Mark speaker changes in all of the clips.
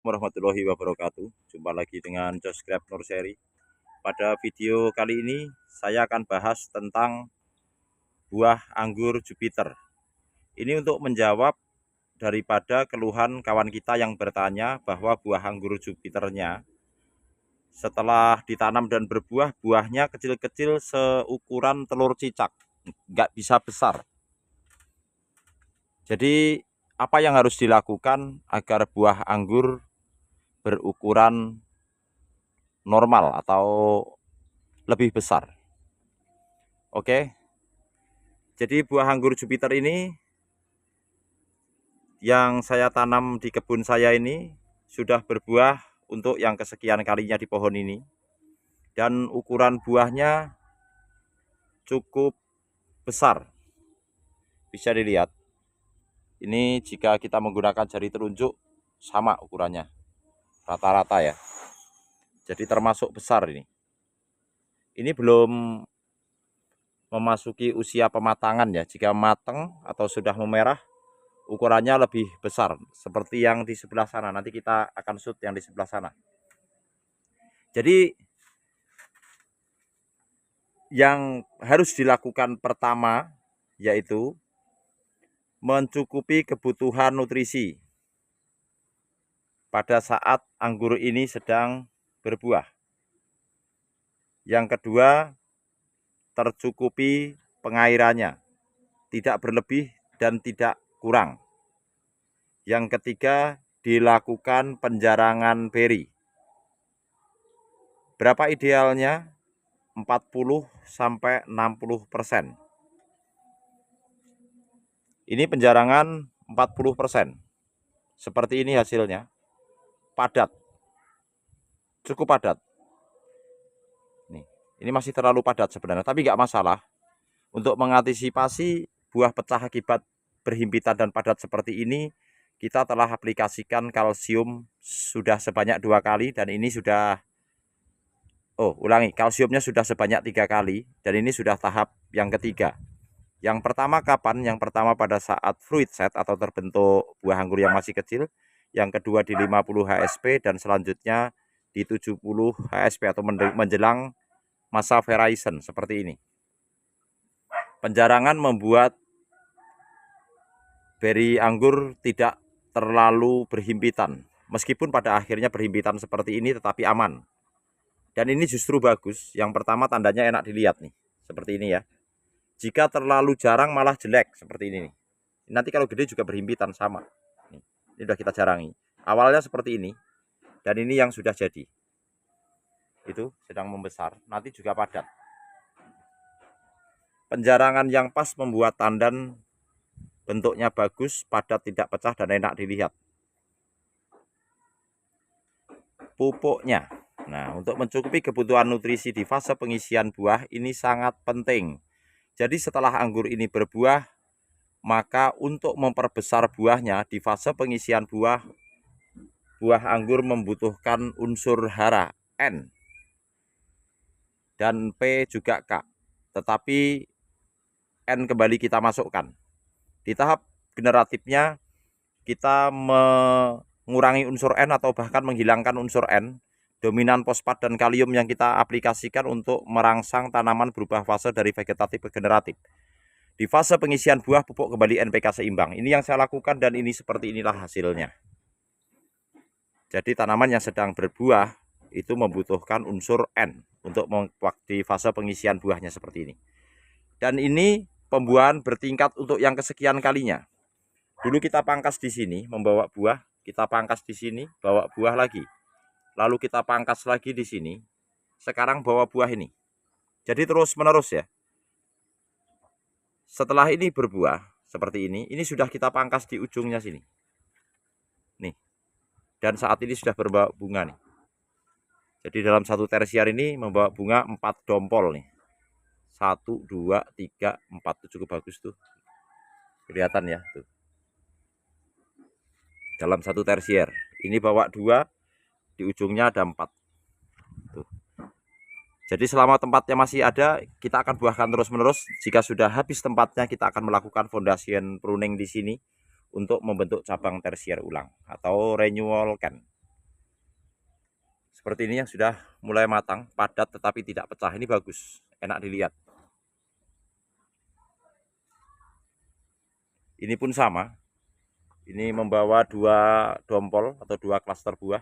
Speaker 1: Warahmatullahi wabarakatuh. Jumpa lagi dengan Josgrab Nurseri. Pada video kali ini saya akan bahas tentang buah anggur Jupiter. Ini untuk menjawab daripada keluhan kawan kita yang bertanya bahwa buah anggur Jupiternya setelah ditanam dan berbuah, buahnya kecil-kecil seukuran telur cicak, nggak bisa besar. Jadi apa yang harus dilakukan agar buah anggur berukuran normal atau lebih besar? Oke, jadi buah anggur Jupiter ini yang saya tanam di kebun saya ini sudah berbuah untuk yang kesekian kalinya di pohon ini, dan ukuran buahnya cukup besar. Bisa dilihat ini, jika kita menggunakan jari telunjuk sama ukurannya rata-rata ya, jadi termasuk besar. Ini belum memasuki usia pematangan ya. Jika matang atau sudah memerah, ukurannya lebih besar seperti yang di sebelah sana. Nanti kita akan shoot yang di sebelah sana. Jadi yang harus dilakukan pertama yaitu mencukupi kebutuhan nutrisi pada saat anggur ini sedang berbuah. Yang kedua, tercukupi pengairannya, tidak berlebih dan tidak kurang. Yang ketiga, dilakukan penjarangan beri. Berapa idealnya? 40-60%. Ini penjarangan 40%. Seperti ini hasilnya. Padat. Cukup padat. Ini masih terlalu padat sebenarnya, tapi nggak masalah. Untuk mengantisipasi buah pecah akibat berhimpitan dan padat seperti ini, kita telah aplikasikan kalsium sudah sebanyak 2 kali, dan ini sudah kalsiumnya sudah sebanyak 3 kali, dan ini sudah tahap yang ketiga. Yang pertama kapan? Yang pertama pada saat fruit set atau terbentuk buah anggur yang masih kecil. Yang kedua di 50 HSP, dan selanjutnya di 70 HSP atau menjelang masa verizon seperti ini. Penjarangan membuat beri anggur tidak terlalu berhimpitan. Meskipun pada akhirnya berhimpitan seperti ini, tetapi aman. Dan ini justru bagus. Yang pertama tandanya enak dilihat nih, seperti ini ya. Jika terlalu jarang malah jelek seperti ini nih. Nanti kalau gede juga berhimpitan sama. Ini sudah kita jarangi. Awalnya seperti ini, dan ini yang sudah jadi. Itu sedang membesar, nanti juga padat. Penjarangan yang pas membuat tandan bentuknya bagus, padat, tidak pecah, dan enak dilihat. Pupuknya. Nah, untuk mencukupi kebutuhan nutrisi di fase pengisian buah ini sangat penting. Jadi setelah anggur ini berbuah, maka untuk memperbesar buahnya di fase pengisian buah anggur membutuhkan unsur hara N dan P juga K. Tetapi N kembali kita masukkan. Di tahap generatifnya kita mengurangi unsur N atau bahkan menghilangkan unsur N. Dominan fosfat dan kalium yang kita aplikasikan untuk merangsang tanaman berubah fase dari vegetatif ke generatif. Di fase pengisian buah, pupuk kembali NPK seimbang. Ini yang saya lakukan, dan ini seperti inilah hasilnya. Jadi tanaman yang sedang berbuah itu membutuhkan unsur N untuk di fase pengisian buahnya seperti ini. Dan ini pembuahan bertingkat untuk yang kesekian kalinya. Dulu kita pangkas di sini membawa buah, kita pangkas di sini bawa buah lagi. Lalu kita pangkas lagi di sini. Sekarang bawa buah ini. Jadi terus menerus ya. Setelah ini berbuah seperti ini sudah kita pangkas di ujungnya sini. Nih. Dan saat ini sudah berbawa bunga nih. Jadi dalam satu tersier ini membawa bunga 4 dompol nih. 1, 2, 3, 4. Itu cukup bagus tuh. Kelihatan ya tuh. Dalam satu tersier. Ini bawa 2, di ujungnya ada 4. Tuh. Jadi selama tempatnya masih ada, kita akan buahkan terus-menerus. Jika sudah habis tempatnya, kita akan melakukan foundation pruning di sini untuk membentuk cabang tersier ulang atau renewal can. Seperti ini yang sudah mulai matang, padat tetapi tidak pecah. Ini bagus, enak dilihat. Ini pun sama. Ini membawa 2 dompol atau 2 klaster buah.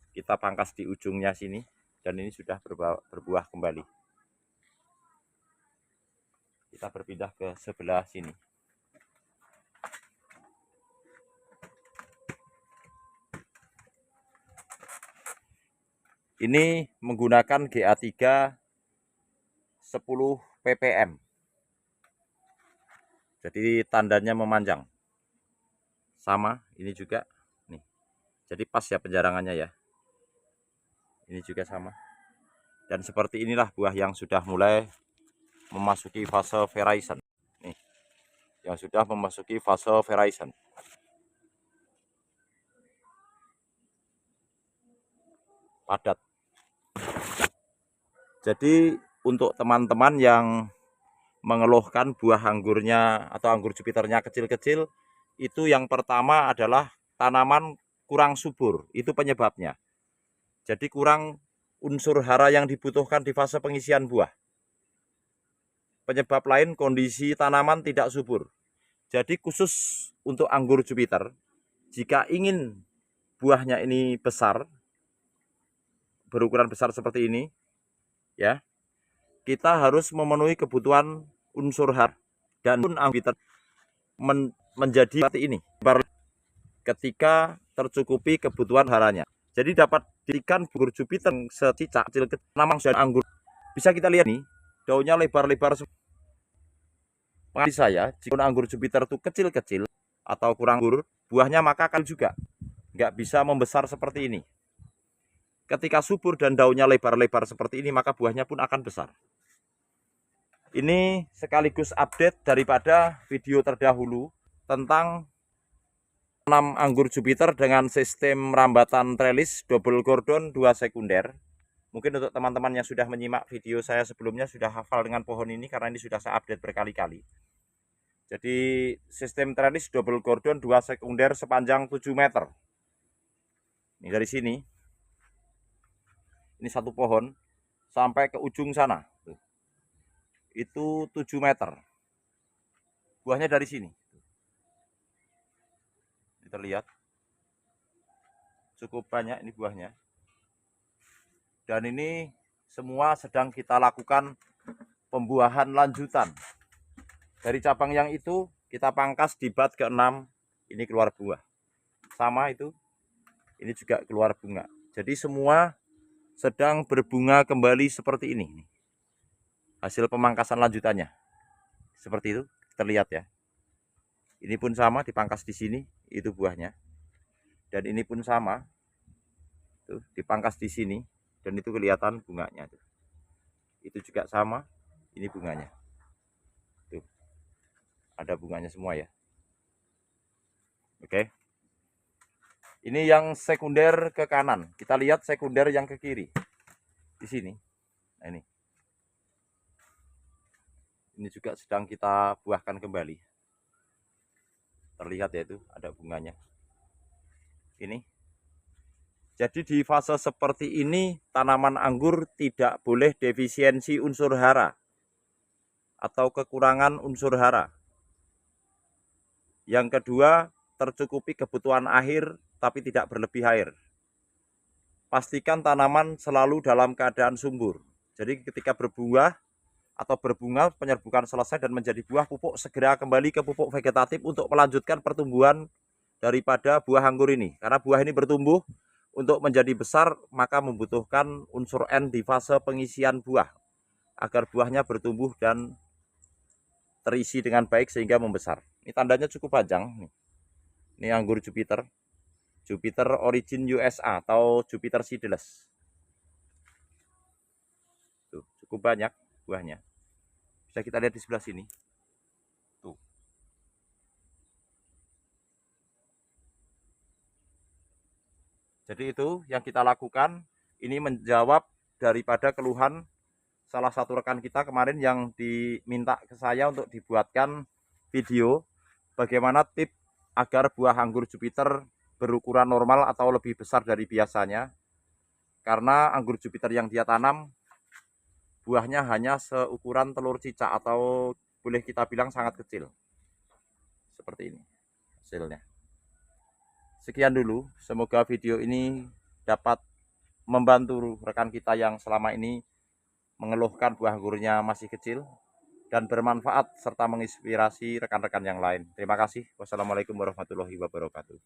Speaker 1: Kita pangkas di ujungnya sini dan ini sudah berbuah kembali. Kita berpindah ke sebelah sini. Ini menggunakan GA3 10 ppm. Jadi tandanya memanjang. Sama, ini juga nih. Jadi pas ya penjarangannya ya. Ini juga sama. Dan seperti inilah buah yang sudah mulai memasuki fase Verizon. Nih, yang sudah memasuki fase Verizon. Padat. Jadi untuk teman-teman yang mengeluhkan buah anggurnya atau anggur Jupiternya kecil-kecil, itu yang pertama adalah tanaman kurang subur. Itu penyebabnya. Jadi kurang unsur hara yang dibutuhkan di fase pengisian buah. Penyebab lain kondisi tanaman tidak subur. Jadi khusus untuk anggur Jupiter, jika ingin buahnya ini besar, berukuran besar seperti ini, ya, kita harus memenuhi kebutuhan unsur hara dan pun anggur menjadi seperti ini ketika tercukupi kebutuhan haranya. Jadi dapat diberikan anggur Jupiter secicak kecil namang dan anggur. Bisa kita lihat nih, daunnya lebar-lebar. Menurut saya, jika anggur Jupiter itu kecil-kecil atau kurang anggur, buahnya maka akan juga nggak bisa membesar seperti ini. Ketika subur dan daunnya lebar-lebar seperti ini, maka buahnya pun akan besar. Ini sekaligus update daripada video terdahulu tentang 6 anggur Jupiter dengan sistem rambatan trellis double gordon 2 sekunder. Mungkin untuk teman-teman yang sudah menyimak video saya sebelumnya sudah hafal dengan pohon ini karena ini sudah saya update berkali-kali. Jadi sistem trellis double gordon 2 sekunder sepanjang 7 meter. Ini dari sini. Ini satu pohon sampai ke ujung sana. Itu 7 meter. Buahnya dari sini. Kita lihat. Cukup banyak ini buahnya. Dan ini semua sedang kita lakukan pembuahan lanjutan. Dari cabang yang itu kita pangkas di bat ke-6, ini keluar buah. Sama itu, ini juga keluar bunga. Jadi semua sedang berbunga kembali seperti ini. Hasil pemangkasan lanjutannya. Seperti itu, terlihat ya. Ini pun sama, dipangkas di sini, itu buahnya. Dan ini pun sama, tuh, dipangkas di sini, dan itu kelihatan bunganya. Tuh. Itu juga sama, ini bunganya. Tuh, ada bunganya semua ya. Oke. Ini yang sekunder ke kanan. Kita lihat sekunder yang ke kiri. Di sini. Nah ini. Ini juga sedang kita buahkan kembali. Terlihat ya itu, ada bunganya. Ini. Jadi di fase seperti ini, tanaman anggur tidak boleh defisiensi unsur hara atau kekurangan unsur hara. Yang kedua, tercukupi kebutuhan air tapi tidak berlebih air. Pastikan tanaman selalu dalam keadaan subur. Jadi ketika berbuah atau berbunga, penyerbukan selesai dan menjadi buah, pupuk segera kembali ke pupuk vegetatif untuk melanjutkan pertumbuhan daripada buah anggur ini. Karena buah ini bertumbuh, untuk menjadi besar maka membutuhkan unsur N di fase pengisian buah agar buahnya bertumbuh dan terisi dengan baik sehingga membesar. Ini tandanya cukup panjang nih. Ini anggur Jupiter. Jupiter Origin USA atau Jupiter Seedless. Tuh, cukup banyak buahnya. Bisa kita lihat di sebelah sini. Tuh. Jadi itu yang kita lakukan. Ini menjawab daripada keluhan salah satu rekan kita kemarin yang diminta ke saya untuk dibuatkan video bagaimana tips agar buah anggur Jupiter berukuran normal atau lebih besar dari biasanya. Karena anggur Jupiter yang dia tanam buahnya hanya seukuran telur cicak atau boleh kita bilang sangat kecil. Seperti ini hasilnya. Sekian dulu, semoga video ini dapat membantu rekan kita yang selama ini mengeluhkan buah anggurnya masih kecil dan bermanfaat serta menginspirasi rekan-rekan yang lain. Terima kasih. Wassalamualaikum warahmatullahi wabarakatuh.